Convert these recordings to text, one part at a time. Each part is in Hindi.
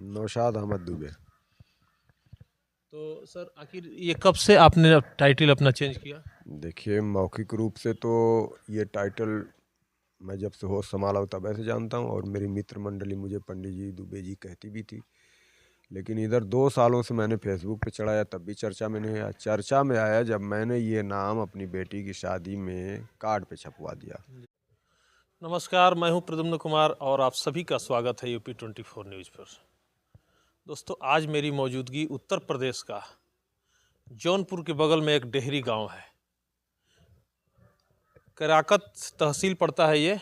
नौशाद अहमद दुबे। तो सर आखिर ये कब से आपने टाइटल अपना चेंज किया? देखिए, मौखिक रूप से तो ये टाइटल मैं जब से होश संभाला हूँ तब ऐसे जानता हूँ, और मेरी मित्र मंडली मुझे पंडित जी दुबे जी कहती भी थी। लेकिन इधर 2 सालों से मैंने फेसबुक पे चढ़ाया तब भी चर्चा में नहीं आया। चर्चा में आया जब मैंने ये नाम अपनी बेटी की शादी में कार्ड पे छपवा दिया। नमस्कार, मैं हूं प्रद्युम्न कुमार और आप सभी का स्वागत है यूपी 24 न्यूज़ पर। दोस्तों, आज मेरी मौजूदगी उत्तर प्रदेश का जौनपुर के बगल में एक डेहरी गांव है। कराकत तहसील पड़ता है ये,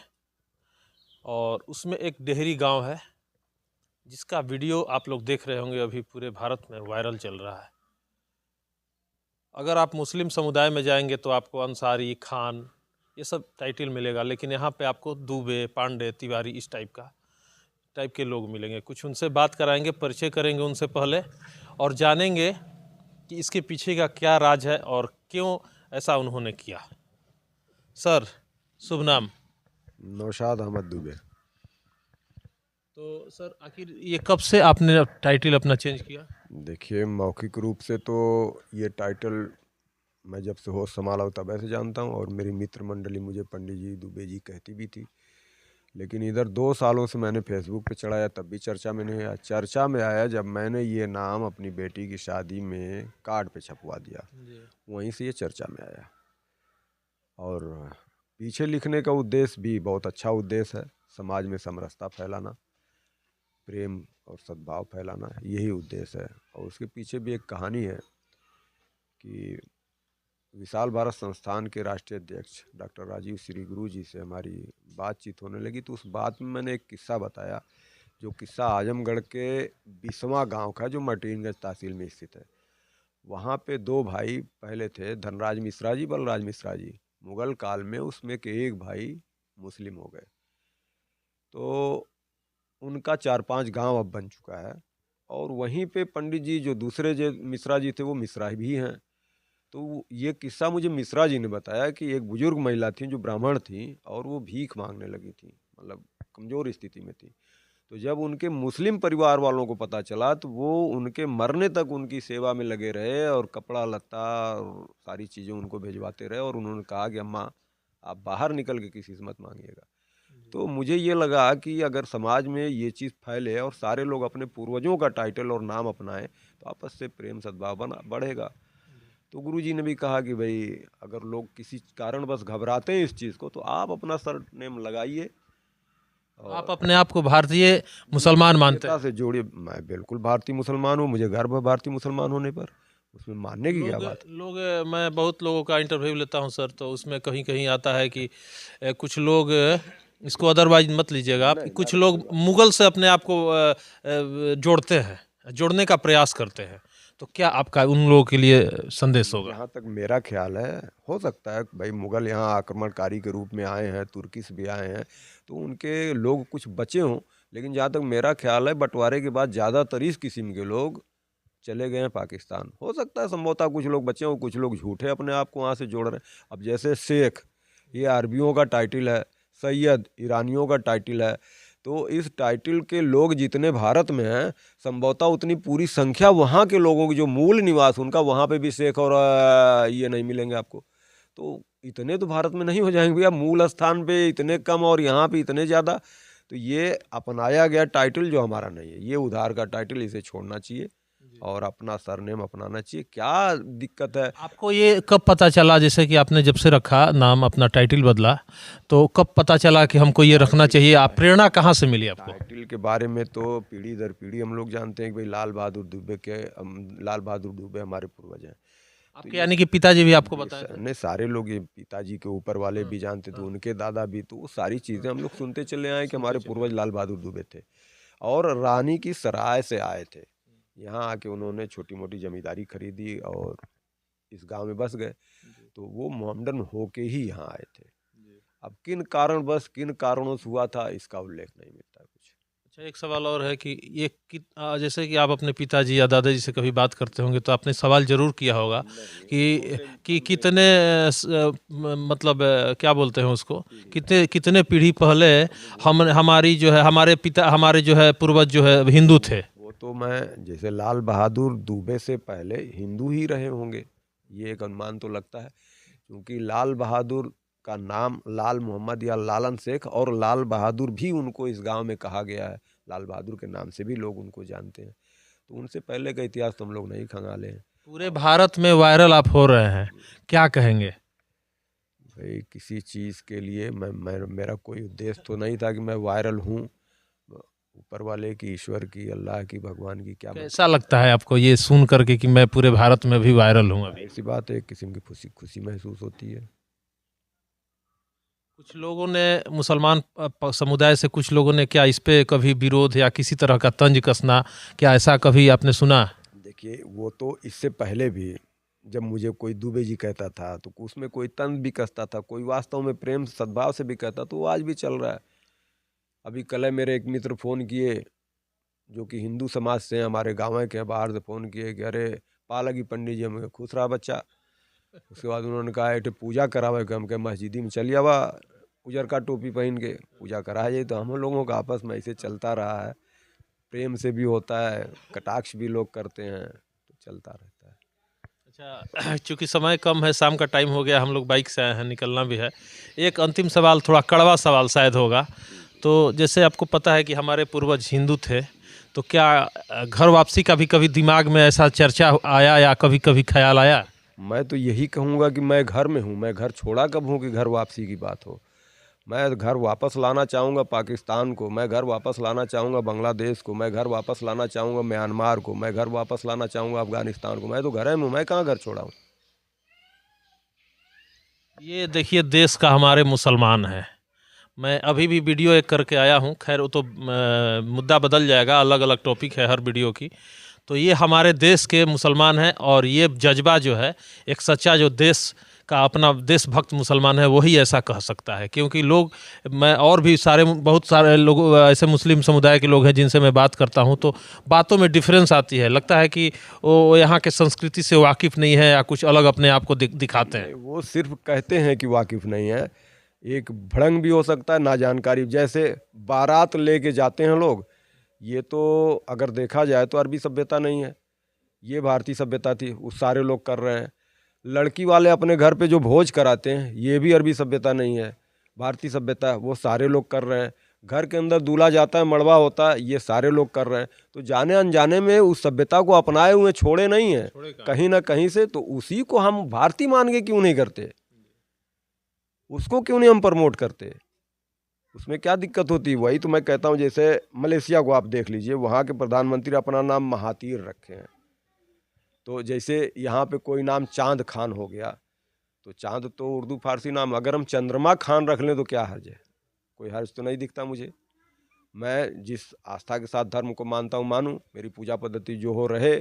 और उसमें एक डेहरी गांव है जिसका वीडियो आप लोग देख रहे होंगे, अभी पूरे भारत में वायरल चल रहा है। अगर आप मुस्लिम समुदाय में जाएंगे तो आपको अंसारी, खान ये सब टाइटल मिलेगा, लेकिन यहाँ पे आपको दुबे, पांडे, तिवारी इस टाइप के लोग मिलेंगे। कुछ उनसे बात कराएंगे, परिचय करेंगे उनसे पहले, और जानेंगे कि इसके पीछे का क्या राज है और क्यों ऐसा उन्होंने किया। सर, शुभ नाम? नौशाद अहमद दुबे। तो सर आखिर ये कब से आपने टाइटल अपना चेंज किया? देखिए, मौखिक रूप से तो ये टाइटल मैं जब से होश संभाला हूँ तब ऐसे जानता हूँ, और मेरी मित्र मंडली मुझे पंडित जी दुबे जी कहती भी थी। लेकिन इधर 2 सालों से मैंने फेसबुक पे चढ़ाया तब भी चर्चा में नहीं आया। चर्चा में आया जब मैंने ये नाम अपनी बेटी की शादी में कार्ड पे छपवा दिया, वहीं से ये चर्चा में आया। और पीछे लिखने का उद्देश्य भी बहुत अच्छा उद्देश्य है, समाज में समरसता फैलाना, प्रेम और सद्भाव फैलाना, यही उद्देश्य है। और उसके पीछे भी एक कहानी है कि विशाल भारत संस्थान के राष्ट्रीय अध्यक्ष डॉक्टर राजीव श्री गुरु जी से हमारी बातचीत होने लगी, तो उस बात में मैंने एक किस्सा बताया, जो किस्सा आजमगढ़ के बिस्वा गांव का, जो मटीनगंज तहसील में स्थित है। वहाँ पे 2 भाई पहले थे, धनराज मिश्रा जी, बलराज मिश्रा जी। मुगल काल में उसमें के एक भाई मुस्लिम हो गए, तो उनका 4-5 गांव अब बन चुका है। और वहीं पे पंडित जी जो दूसरे जो मिश्रा जी थे वो मिश्रा भी हैं। तो ये किस्सा मुझे मिश्रा जी ने बताया कि एक बुजुर्ग महिला थी जो ब्राह्मण थी, और वो भीख मांगने लगी थी, मतलब कमज़ोर स्थिति में थी। तो जब उनके मुस्लिम परिवार वालों को पता चला तो वो उनके मरने तक उनकी सेवा में लगे रहे, और कपड़ा लत्ता और सारी चीज़ें उनको भिजवाते रहे। और उन्होंने कहा कि अम्मा, आप बाहर निकल के किसी से मत मांगिएगा। तो मुझे ये लगा कि अगर समाज में ये चीज़ फैले और सारे लोग अपने पूर्वजों का टाइटल और नाम अपनाएं, तो आपस से प्रेम सद्भाव बढ़ेगा। तो गुरुजी ने भी कहा कि भाई, अगर लोग किसी कारणवश घबराते हैं इस चीज़ को, तो आप अपना सर नेम लगाइए। आप अपने आप को भारतीय मुसलमान मानते हैं? से जोड़िए। मैं बिल्कुल भारतीय मुसलमान हूँ, मुझे गर्व है भारतीय मुसलमान होने पर, उसमें मानने की क्या बात है। लोग मैं बहुत लोगों का इंटरव्यू लेता हूं सर, तो उसमें कहीं कहीं आता है कि कुछ लोग इसको अदरवाइज मत लीजिएगा आप, कुछ लोग मुगल से अपने आप को जोड़ते हैं, जोड़ने का प्रयास करते हैं। तो क्या आपका उन लोगों के लिए संदेश होगा? जहाँ तक मेरा ख्याल है, हो सकता है भाई मुगल यहाँ आक्रमणकारी के रूप में आए हैं, तुर्की से भी आए हैं, तो उनके लोग कुछ बचे हों। लेकिन जहाँ तक मेरा ख्याल है, बंटवारे के बाद ज़्यादातर इस किस्म के लोग चले गए हैं पाकिस्तान। हो सकता है संभवतः कुछ लोग बचे हों, कुछ लोग झूठे अपने आप को वहाँ से जोड़ रहे हैं। अब जैसे शेख, ये अरबियों का टाइटल है, सैयद ईरानियों का टाइटल है। तो इस टाइटल के लोग जितने भारत में हैं, संभवतः उतनी पूरी संख्या वहाँ के लोगों की, जो मूल निवास उनका, वहाँ पे भी शेख और ये नहीं मिलेंगे आपको। तो इतने तो भारत में नहीं हो जाएंगे भैया, मूल स्थान पे इतने कम और यहाँ पे इतने ज़्यादा। तो ये अपनाया गया टाइटल जो हमारा नहीं है, ये उधार का टाइटल, इसे छोड़ना चाहिए और अपना सरनेम अपनाना चाहिए। क्या दिक्कत है? आपको ये कब पता चला, जैसे कि आपने जब से रखा नाम, अपना टाइटल बदला, तो कब पता चला कि हमको ये रखना चाहिए? आप प्रेरणा कहाँ से मिली आपको? टाइटल के बारे में तो पीढ़ी दर पीढ़ी हम लोग जानते हैं कि भाई लाल बहादुर दुबे हमारे पूर्वज हैं। आपके यानी कि पिताजी भी आपको बताए थे? नहीं, सारे लोग, ये पिताजी के ऊपर वाले भी जानते थे, उनके दादा भी, तो वो सारी चीज़ें हम लोग सुनते चले आए कि हमारे पूर्वज लाल बहादुर दुबे थे, और रानी की सराय से आए थे। यहाँ आके उन्होंने छोटी मोटी जमींदारी खरीदी और इस गांव में बस गए। तो वो मोहम्मडन होके ही यहाँ आए थे। अब किन कारणों से हुआ था, इसका उल्लेख नहीं मिलता कुछ। अच्छा, एक सवाल और है कि ये जैसे कि आप अपने पिताजी या दादाजी से कभी बात करते होंगे तो आपने सवाल जरूर किया होगा कि कितने मतलब क्या बोलते हैं उसको, कितने कितने पीढ़ी पहले हमारी जो है, हमारे जो है पूर्वज जो है हिंदू थे। वो तो मैं जैसे लाल बहादुर दूबे से पहले हिंदू ही रहे होंगे, ये एक अनुमान तो लगता है, क्योंकि लाल बहादुर का नाम लाल मोहम्मद या लालन शेख और लाल बहादुर भी उनको इस गांव में कहा गया है, लाल बहादुर के नाम से भी लोग उनको जानते हैं। तो उनसे पहले का इतिहास तो हम लोग नहीं खंगाले हैं। पूरे भारत में वायरल आप हो रहे हैं, क्या कहेंगे? भाई किसी चीज़ के लिए मैं मेरा कोई उद्देश्य तो नहीं था कि मैं वायरल हूँ, ऊपर वाले की, ईश्वर की, अल्लाह की, भगवान की क्या कैसा लगता है आपको ये सुन करके कि मैं पूरे भारत में भी वायरल हूँ अभी? ऐसी बात है, एक किस्म की खुशी खुशी महसूस होती है। कुछ लोगों ने मुसलमान समुदाय से कुछ लोगों ने क्या इस पे कभी विरोध या किसी तरह का तंज कसना, क्या ऐसा कभी आपने सुना? देखिए वो तो इससे पहले भी जब मुझे कोई दुबे जी कहता था तो उसमें कोई तंज भी कसता था, कोई वास्तव में प्रेम सद्भाव से भी कहता, तो वो आज भी चल रहा है। अभी कल मेरे एक मित्र फ़ोन किए जो कि हिंदू समाज से हैं, हमारे गाँव के हैं, बाहर से फ़ोन किए कि अरे पा लगी पंडित जी, हमें खुश रहा बच्चा। उसके बाद उन्होंने कहा एक पूजा करावे के, हम के मस्जिदी में चलिए बा, उजर का टोपी पहन के पूजा करा जाए। तो हम लोगों का आपस में ऐसे चलता रहा है, प्रेम से भी होता है, कटाक्ष भी लोग करते हैं, तो चलता रहता है। अच्छा, चूंकि समय कम है, शाम का टाइम हो गया, हम लोग बाइक से आए हैं, निकलना भी है। एक अंतिम सवाल, थोड़ा कड़वा सवाल शायद होगा। तो जैसे आपको पता है कि हमारे पूर्वज हिंदू थे, तो क्या घर वापसी का भी कभी दिमाग में ऐसा चर्चा आया या कभी कभी ख्याल आया? मैं तो यही कहूँगा कि मैं घर में हूँ, मैं घर छोड़ा कब हूँ कि घर वापसी की बात हो। मैं घर वापस लाना चाहूँगा पाकिस्तान को, मैं घर वापस लाना चाहूँगा बांग्लादेश को, मैं घर वापस लाना चाहूँगा म्यांमार को, मैं घर वापस लाना चाहूँगा अफगानिस्तान को। मैं तो घर में हूँ, मैं कहाँ घर छोड़ा हूँ। ये देखिए, देश का हमारे मुसलमान हैं। मैं अभी भी वीडियो एक करके आया हूँ, खैर वो तो मुद्दा बदल जाएगा, अलग अलग टॉपिक है हर वीडियो की। तो ये हमारे देश के मुसलमान हैं, और ये जज्बा जो है, एक सच्चा जो देश का अपना देशभक्त मुसलमान है वही ऐसा कह सकता है। क्योंकि लोग, मैं और भी बहुत सारे लोग ऐसे मुस्लिम समुदाय के लोग हैं जिनसे मैं बात करता हूं, तो बातों में डिफरेंस आती है, लगता है कि वो यहाँ के संस्कृति से वाकिफ़ नहीं है या कुछ अलग अपने आप को दिखाते हैं। वो सिर्फ कहते हैं कि वाकिफ़ नहीं है, एक भड़ंग भी हो सकता है, ना जानकारी। जैसे बारात लेके जाते हैं लोग, ये तो अगर देखा जाए तो अरबी सभ्यता नहीं है, ये भारतीय सभ्यता थी, वो सारे लोग कर रहे हैं। लड़की वाले अपने घर पे जो भोज कराते हैं, ये भी अरबी सभ्यता नहीं है, भारतीय सभ्यता है, वो सारे लोग कर रहे हैं। घर के अंदर दूल्हा जाता है, मड़वा होता है, ये सारे लोग कर रहे हैं। तो जाने अनजाने में उस सभ्यता को अपनाए हुए छोड़े नहीं हैं कहीं ना कहीं से, तो उसी को हम भारतीय मान के क्यों नहीं करते, उसको क्यों नहीं हम प्रमोट करते, उसमें क्या दिक्कत होती है। वही तो मैं कहता हूँ, जैसे मलेशिया को आप देख लीजिए, वहाँ के प्रधानमंत्री अपना नाम महातीर रखे हैं। तो जैसे यहाँ पे कोई नाम चांद खान हो गया, तो चांद तो उर्दू फारसी नाम, अगर हम चंद्रमा खान रख लें तो क्या हर्ज है, कोई हर्ज तो नहीं दिखता मुझे। मैं जिस आस्था के साथ धर्म को मानता हूँ मानूँ, मेरी पूजा पद्धति जो हो रहे।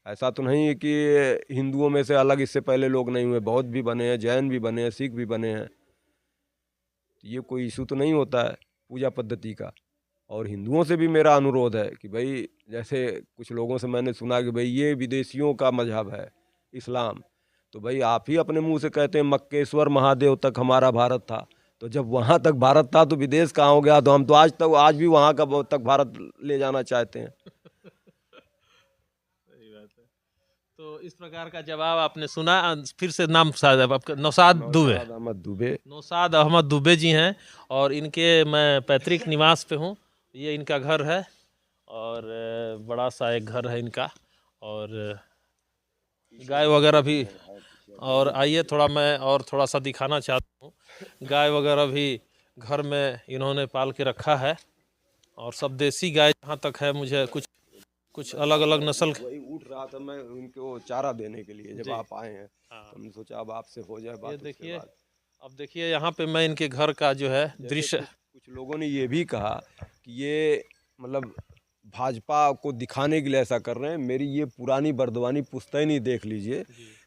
ऐसा तो नहीं है कि हिंदुओं में से अलग इससे पहले लोग नहीं हुए, बौद्ध भी बने हैं, जैन भी बने हैं, सिख भी बने हैं, ये कोई इशू तो नहीं होता है पूजा पद्धति का। और हिंदुओं से भी मेरा अनुरोध है कि भाई, जैसे कुछ लोगों से मैंने सुना कि भाई ये विदेशियों का मजहब है इस्लाम, तो भाई आप ही अपने मुंह से कहते हैं मक्केश्वर महादेव तक हमारा भारत था, तो जब वहाँ तक भारत था तो विदेश कहाँ हो गया। तो हम तो आज भी वहाँ का तक भारत ले जाना चाहते हैं। सही बात है। तो इस प्रकार का जवाब आपने सुना। फिर से नाम शायद आपका नौशाद दुबे, नौशाद अहमद दुबे, नौशाद अहमद दुबे जी हैं, और इनके मैं पैतृक निवास पे हूँ। ये इनका घर है, और बड़ा सा एक घर है इनका, और गाय वगैरह भी। और आइए थोड़ा मैं और थोड़ा सा दिखाना चाहता हूँ, गाय वगैरह भी घर में इन्होंने पाल के रखा है, और सब देसी गाय जहाँ तक है। मुझे कुछ अलग अलग नस्ल। वही उठ रहा था मैं उनको चारा देने के लिए, जब जी। आप आए हैं हाँ, तो हमने सोचा अब आपसे हो जाए ये बात। उसके देखिए, बाद अब देखिए यहाँ पे मैं इनके घर का जो है दृश्य। कुछ लोगों ने ये भी कहा कि ये मतलब भाजपा को दिखाने के लिए ऐसा कर रहे हैं। मेरी ये पुरानी बर्दवानी पुश्तैनी देख लीजिए,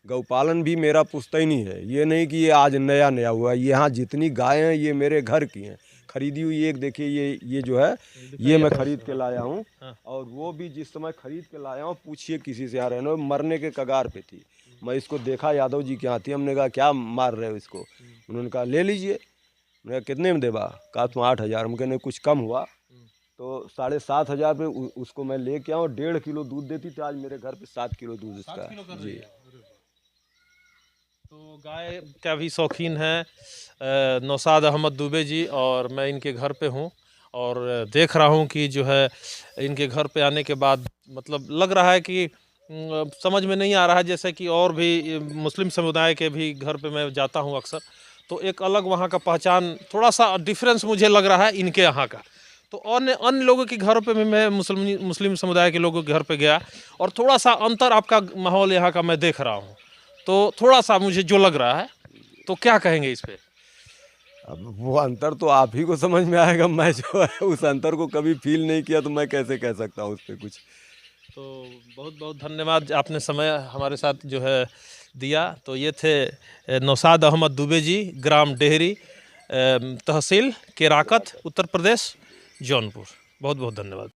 गौपालन भी मेरा पुश्तैनी है, ये नहीं कि ये आज नया नया हुआ। ये यहाँ जितनी गायें हैं ये मेरे घर की हैं, खरीदी हुई। एक देखिए ये जो है ये मैं खरीद के लाया हूँ, और वो भी जिस समय खरीद के लाया हूँ, पूछिए किसी से, आ रहे हैं मरने के कगार पे थी। मैं इसको देखा यादव जी के यहाँ थी, हमने कहा क्या मार रहे हो इसको, उन्होंने कहा ले लीजिए। मैंने कहा कितने में देबा, कहा तुम 8,000। हम कहने कुछ कम हुआ, तो 7,500 में उसको मैं लेके आऊँ, 1.5 किलो दूध देती थी, आज मेरे घर पे 7 किलो दूध इसका 7 किलो कर है रही जी। है। तो गाय का भी शौकीन है नौशाद अहमद दुबे जी, और मैं इनके घर पे हूँ और देख रहा हूँ कि जो है इनके घर पे आने के बाद मतलब लग रहा है कि समझ में नहीं आ रहा है, जैसे कि और भी मुस्लिम समुदाय के भी घर पे मैं जाता हूँ अक्सर, तो एक अलग वहाँ का पहचान, थोड़ा सा डिफरेंस मुझे लग रहा है इनके यहाँ का। तो अन्य अन्य लोगों के घरों पे भी मैं मुस्लिम समुदाय के लोगों के घर पे गया और थोड़ा सा अंतर आपका माहौल यहाँ का मैं देख रहा हूँ, तो थोड़ा सा मुझे जो लग रहा है, तो क्या कहेंगे इस पे? अब वो अंतर तो आप ही को समझ में आएगा, मैं जो है उस अंतर को कभी फील नहीं किया, तो मैं कैसे कह सकता हूँ उस पर कुछ। तो बहुत बहुत धन्यवाद, आपने समय हमारे साथ जो है दिया। तो ये थे नौशाद अहमद दुबे जी, ग्राम डेहरी, तहसील केराकत, उत्तर प्रदेश, जौनपुर। बहुत बहुत धन्यवाद।